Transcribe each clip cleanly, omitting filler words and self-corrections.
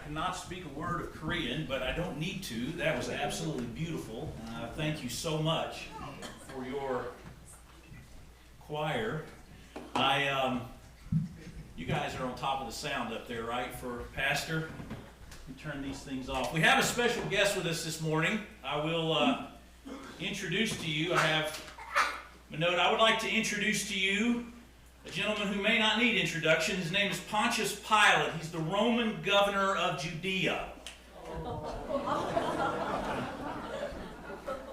cannot speak a word of Korean, but I don't need to. That was absolutely beautiful. Thank you so much for your choir. You guys are on top of the sound up there, right, for Pastor? Let me turn these things off. We have a special guest with us this morning. I will introduce to you. I have a note. I would like to introduce to you a gentleman who may not need introduction. His name is Pontius Pilate. He's the Roman governor of Judea.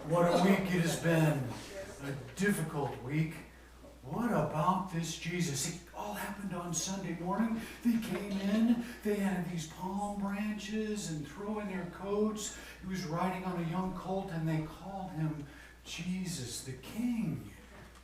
What a week it has been. A difficult week. What about this Jesus? It all happened on Sunday morning. They came in, they had these palm branches and throwing their coats. He was riding on a young colt and they called him Jesus the King.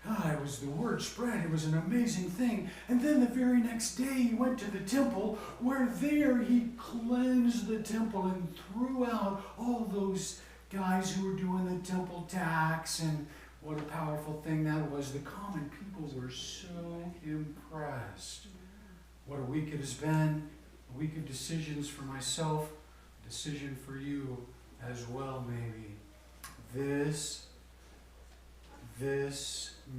It was the word spread. It was an amazing thing. And then the very next day he went to the temple where there he cleansed the temple and threw out all those guys who were doing the temple tax. And what a powerful thing that was. The common people were so impressed. What a week it has been. A week of decisions for myself. A decision for you as well, maybe. This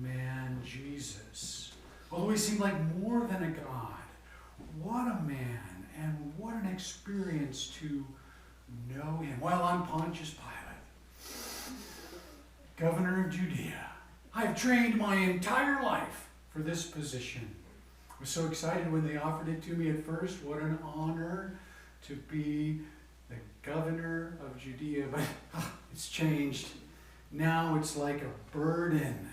man, Jesus, although he seemed like more than a God, what a man and what an experience to know him. Well, I'm Pontius Pilate, governor of Judea. I've trained my entire life for this position. I was so excited when they offered it to me at first. What an honor to be the governor of Judea, but it's changed. Now it's like a burden.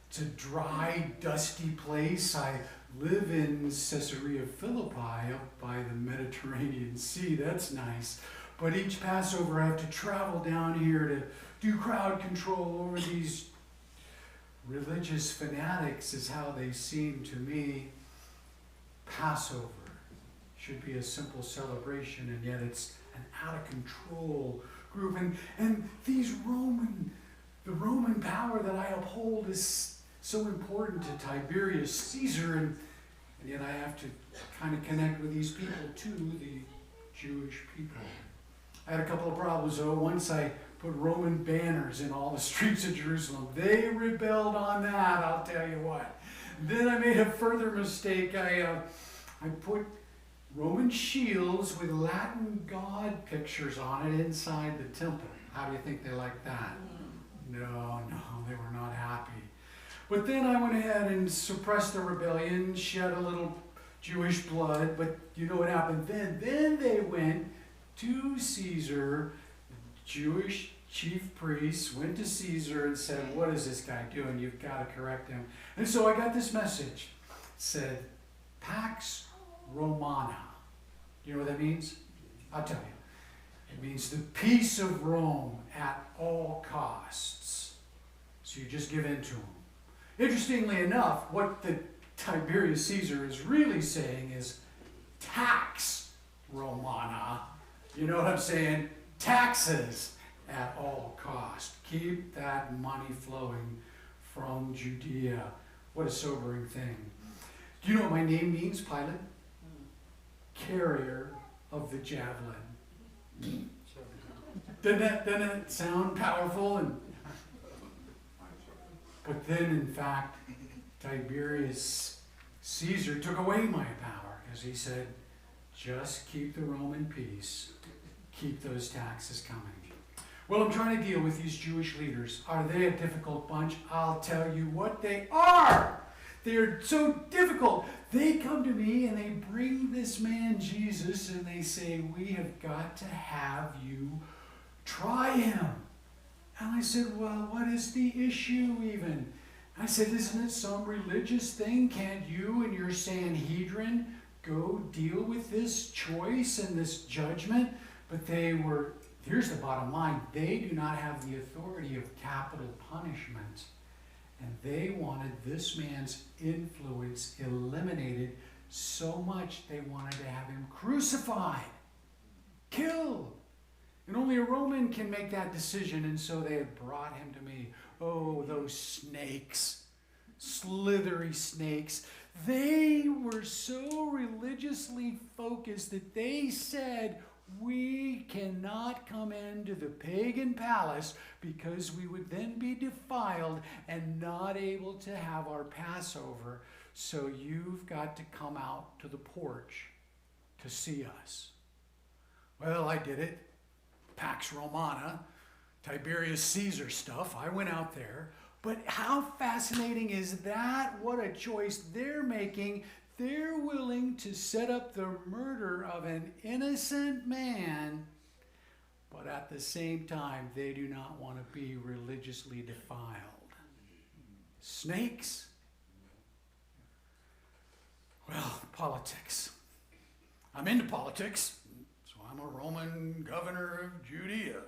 It's a dry, dusty place. I live in Caesarea Philippi up by the Mediterranean Sea. That's nice. But each Passover I have to travel down here to do crowd control over these religious fanatics is how they seem to me. Passover should be a simple celebration, and yet it's an out-of-control group. And the Roman power that I uphold is so important to Tiberius Caesar, and yet I have to kind of connect with these people too, the Jewish people. I had a couple of problems though. Once I put Roman banners in all the streets of Jerusalem. They rebelled on that, I'll tell you what. Then I made a further mistake. I put Roman shields with Latin god pictures on it inside the temple. How do you think they liked that? No, they were not happy. But then I went ahead and suppressed the rebellion, shed a little Jewish blood, but you know what happened then? Then they went to Caesar, the Jewish chief priests went to Caesar and said, what is this guy doing? You've got to correct him. And so I got this message. It said, Pax Romana. You know what that means? I'll tell you. It means the peace of Rome at all costs. So you just give in to them. Interestingly enough, what the Tiberius Caesar is really saying is tax Romana. You know what I'm saying? Taxes at all cost. Keep that money flowing from Judea. What a sobering thing. Do you know what my name means, Pilate? Carrier of the javelin. Doesn't it sound powerful? But then, in fact, Tiberius Caesar took away my power because he said, just keep the Roman peace. Keep those taxes coming. Well, I'm trying to deal with these Jewish leaders. Are they a difficult bunch? I'll tell you what they are. They're so difficult. They come to me and they bring this man Jesus and they say, we have got to have you try him. And I said, well, what is the issue even? I said, isn't it some religious thing? Can't you and your Sanhedrin go deal with this choice and this judgment? But here's the bottom line, they do not have the authority of capital punishment. And they wanted this man's influence eliminated so much they wanted to have him crucified, killed. And only a Roman can make that decision, and so they had brought him to me. Oh, those snakes, slithery snakes. They were so religiously focused that they said, We cannot come into the pagan palace because we would then be defiled and not able to have our Passover. So you've got to come out to the porch to see us. Well, I did it. Pax Romana, Tiberius Caesar stuff. I went out there. But how fascinating is that? What a choice they're making. They're willing to set up the murder of an innocent man, but at the same time, they do not want to be religiously defiled. Snakes? Well, politics. I'm into politics, so I'm a Roman governor of Judea.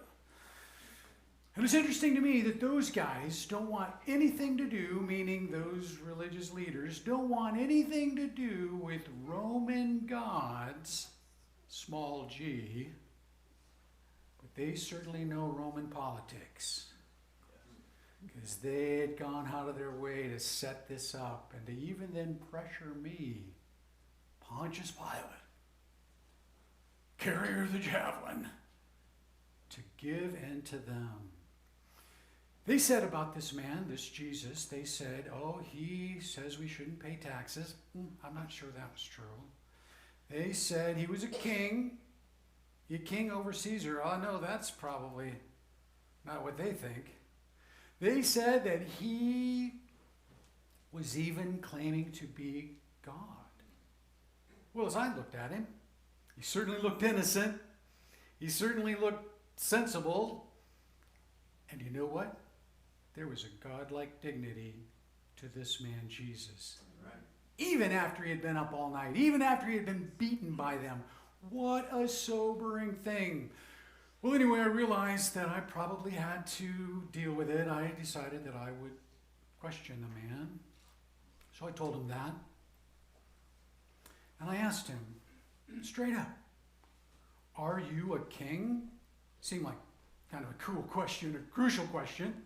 And it's interesting to me that those guys don't want anything to do, meaning those religious leaders, don't want anything to do with Roman gods, small g, but they certainly know Roman politics. Because they had gone out of their way to set this up and to even then pressure me, Pontius Pilate, carrier of the javelin, to give in to them. They said about this man, this Jesus, they said, oh, he says we shouldn't pay taxes. I'm not sure that was true. They said he was a king. A king over Caesar. Oh, no, that's probably not what they think. They said that he was even claiming to be God. Well, as I looked at him, he certainly looked innocent. He certainly looked sensible. And you know what? There was a godlike dignity to this man, Jesus. Right. Even after he had been up all night, even after he had been beaten by them. What a sobering thing. Well, anyway, I realized that I probably had to deal with it. I decided that I would question the man. So I told him that. And I asked him, straight up, are you a king? Seemed like kind of a cool question, a crucial question.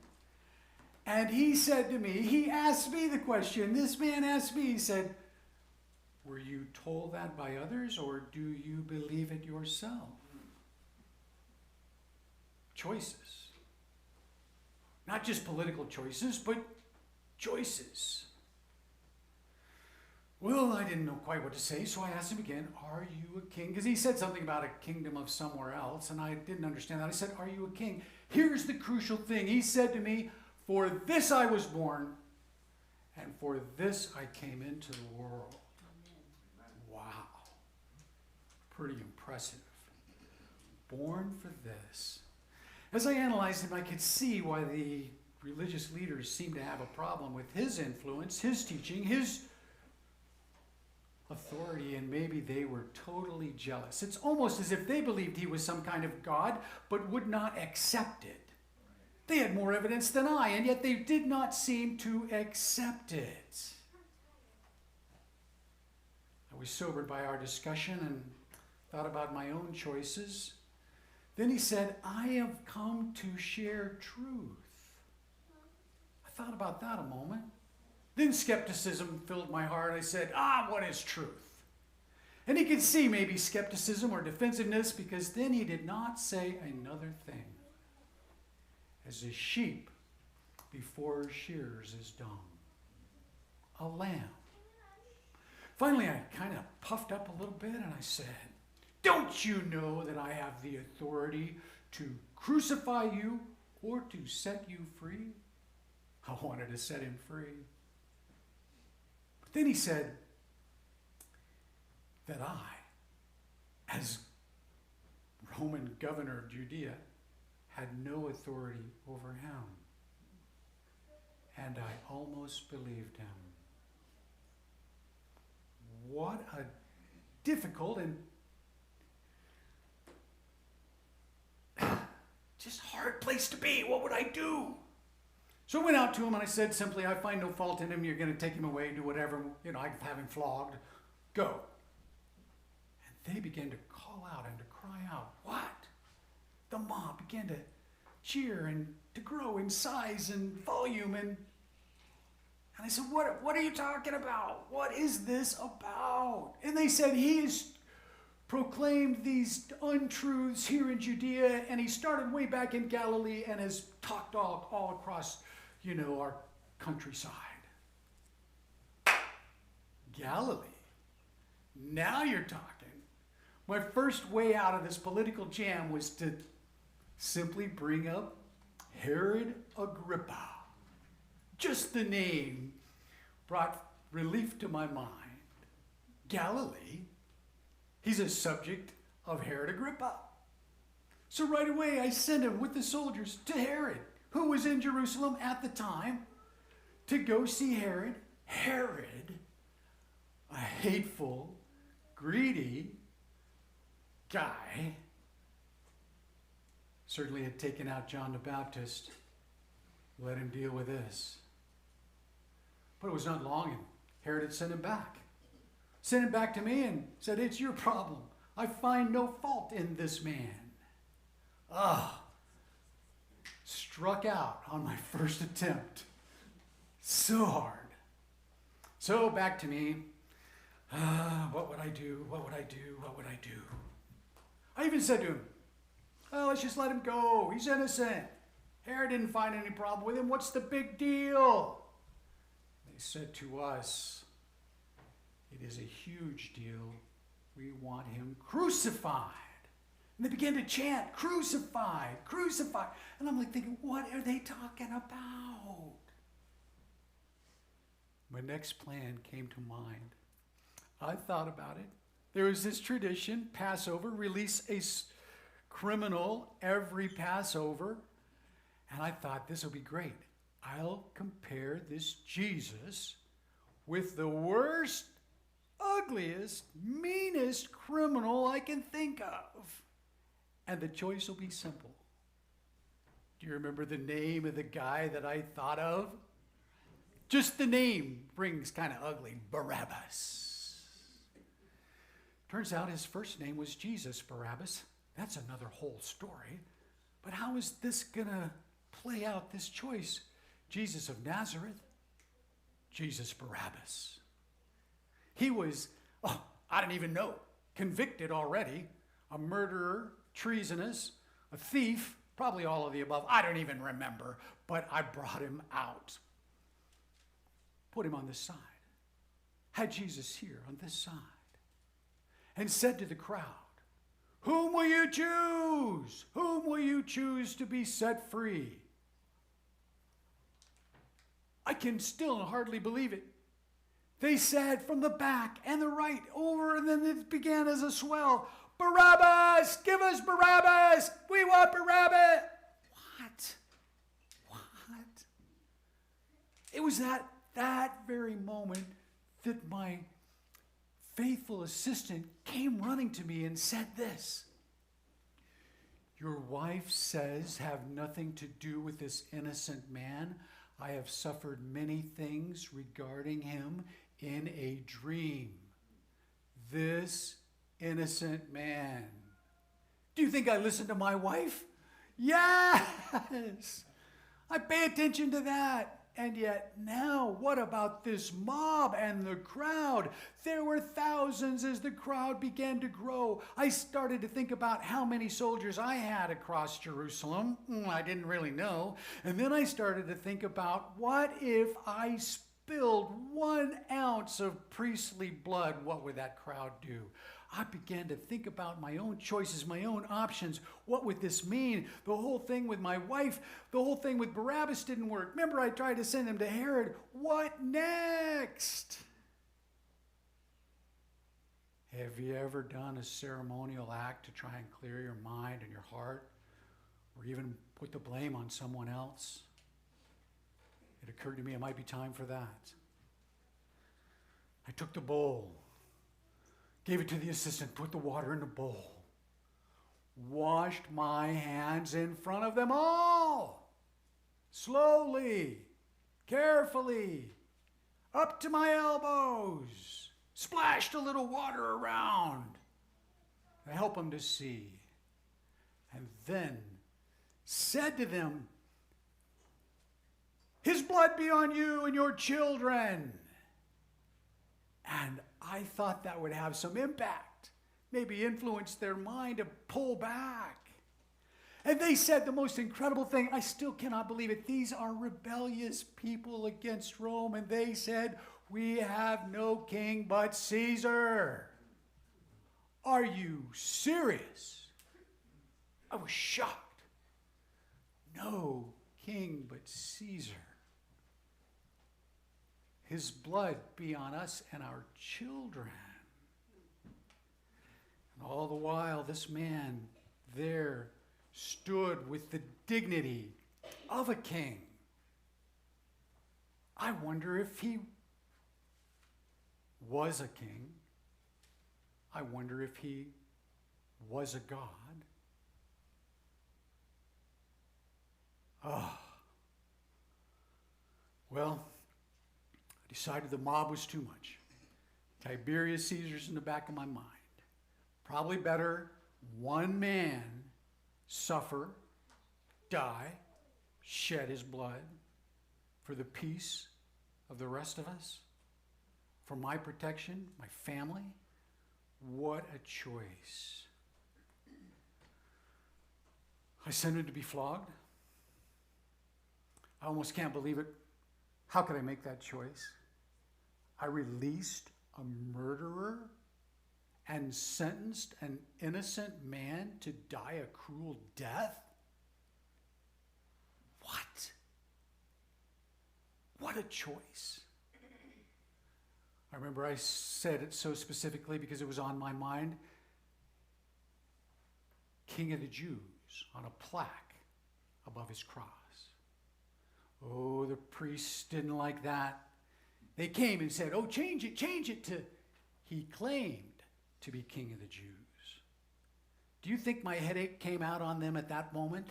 And he said to me, he asked me the question, this man asked me, he said, were you told that by others or do you believe it yourself? Choices. Not just political choices, but choices. Well, I didn't know quite what to say, so I asked him again, are you a king? Because he said something about a kingdom of somewhere else, and I didn't understand that. I said, are you a king? Here's the crucial thing. He said to me, for this I was born, and for this I came into the world. Wow. Pretty impressive. Born for this. As I analyzed him, I could see why the religious leaders seemed to have a problem with his influence, his teaching, his authority, and maybe they were totally jealous. It's almost as if they believed he was some kind of God, but would not accept it. They had more evidence than I, and yet they did not seem to accept it. I was sobered by our discussion and thought about my own choices. Then he said, I have come to share truth. I thought about that a moment. Then skepticism filled my heart. I said, what is truth? And he could see maybe skepticism or defensiveness, because then he did not say another thing. As a sheep before shears is dumb. A lamb. Finally, I kind of puffed up a little bit and I said, don't you know that I have the authority to crucify you or to set you free? I wanted to set him free. But then he said that I, as Roman governor of Judea, had no authority over him. And I almost believed him. What a difficult and just hard place to be. What would I do? So I went out to him and I said simply, I find no fault in him. You're going to take him away, do whatever. I'd have him flogged. Go. And they began to call out and to cry out, what? The mob began to cheer and to grow in size and volume. And I said, what are you talking about? What is this about? And they said, he is proclaimed these untruths here in Judea, and he started way back in Galilee and has talked all across, our countryside. Galilee. Now you're talking. My first way out of this political jam was to simply bring up Herod Agrippa. Just the name brought relief to my mind. Galilee. He's a subject of Herod Agrippa. So right away I sent him with the soldiers to Herod, who was in Jerusalem at the time, to go see Herod. Herod, a hateful, greedy guy, certainly had taken out John the Baptist. Let him deal with this. But it was not long, and Herod had sent him back. Sent him back to me and said, "It's your problem. I find no fault in this man." Struck out on my first attempt. So hard. So back to me. What would I do? What would I do? What would I do? I even said to him, let's just let him go. He's innocent. Herod didn't find any problem with him. What's the big deal? They said to us, "It is a huge deal. We want him crucified." And they began to chant, "Crucified, crucified." And I'm like thinking, what are they talking about? My next plan came to mind. I thought about it. There was this tradition, Passover, release a criminal every Passover. And I thought this will be great. I'll compare this Jesus with the worst, ugliest, meanest criminal I can think of. And the choice will be simple. Do you remember the name of the guy that I thought of? Just the name rings kind of ugly. Barabbas. Turns out his first name was Jesus Barabbas. That's another whole story. But how is this going to play out, this choice? Jesus of Nazareth, Jesus Barabbas. He was, I don't even know, convicted already, a murderer, treasonous, a thief, probably all of the above. I don't even remember, but I brought him out. Put him on this side. Had Jesus here on this side. And said to the crowd, "Whom will you choose? Whom will you choose to be set free?" I can still hardly believe it. They said from the back and the right over, and then it began as a swell. "Barabbas! Give us Barabbas! We want Barabbas!" What? It was that very moment that my faithful assistant came running to me and said this: "Your wife says have nothing to do with this innocent man. I have suffered many things regarding him in a dream. This innocent man." Do you think I listened to my wife? Yes! I pay attention to that. And yet now, what about this mob and the crowd? There were thousands as the crowd began to grow. I started to think about how many soldiers I had across Jerusalem. I didn't really know. And then I started to think about, what if I spilled 1 ounce of priestly blood? What would that crowd do? I began to think about my own choices, my own options. What would this mean? The whole thing with my wife, the whole thing with Barabbas didn't work. Remember, I tried to send him to Herod. What next? Have you ever done a ceremonial act to try and clear your mind and your heart, or even put the blame on someone else? It occurred to me it might be time for that. I took the bowl, gave it to the assistant, put the water in the bowl, washed my hands in front of them all, slowly, carefully, up to my elbows, splashed a little water around to help them to see, and then said to them, "His blood be on you and your children." And I thought that would have some impact. maybe influenced their mind to pull back. And they said the most incredible thing, I still cannot believe it. These are rebellious people against Rome. And they said, we have no king but Caesar. Are you serious? I was shocked. No king but Caesar. His blood be on us and our children. And all the while, this man there stood with the dignity of a king. I wonder if he was a king. I wonder if he was a god. Well, I decided the mob was too much. Tiberius Caesar's in the back of my mind. Probably better one man suffer, die, shed his blood for the peace of the rest of us, for my protection, my family. What a choice. I sent him to be flogged. I almost can't believe it. How could I make that choice? I released a murderer and sentenced an innocent man to die a cruel death? What? What a choice. I remember I said it so specifically because it was on my mind. King of the Jews on a plaque above his cross. Oh, the priests didn't like that. They came and said, oh, change it to, he claimed to be King of the Jews. Do you think my headache came out on them at that moment?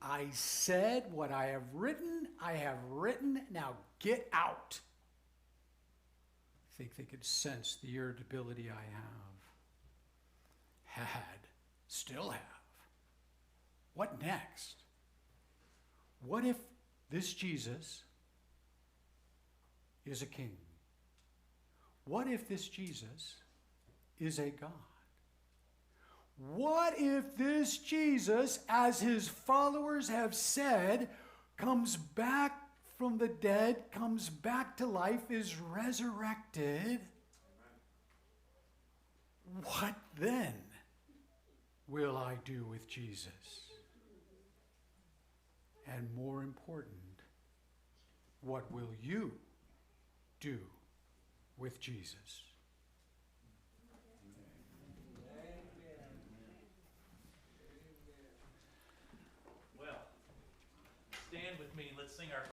I said what I have written, now get out. I think they could sense the irritability I still have. What next? What if this Jesus is a king? What if this Jesus is a God? What if this Jesus, as his followers have said, comes back from the dead, comes back to life, is resurrected? What then will I do with Jesus? And more important, what will you do with Jesus? Well, stand with me. Let's sing our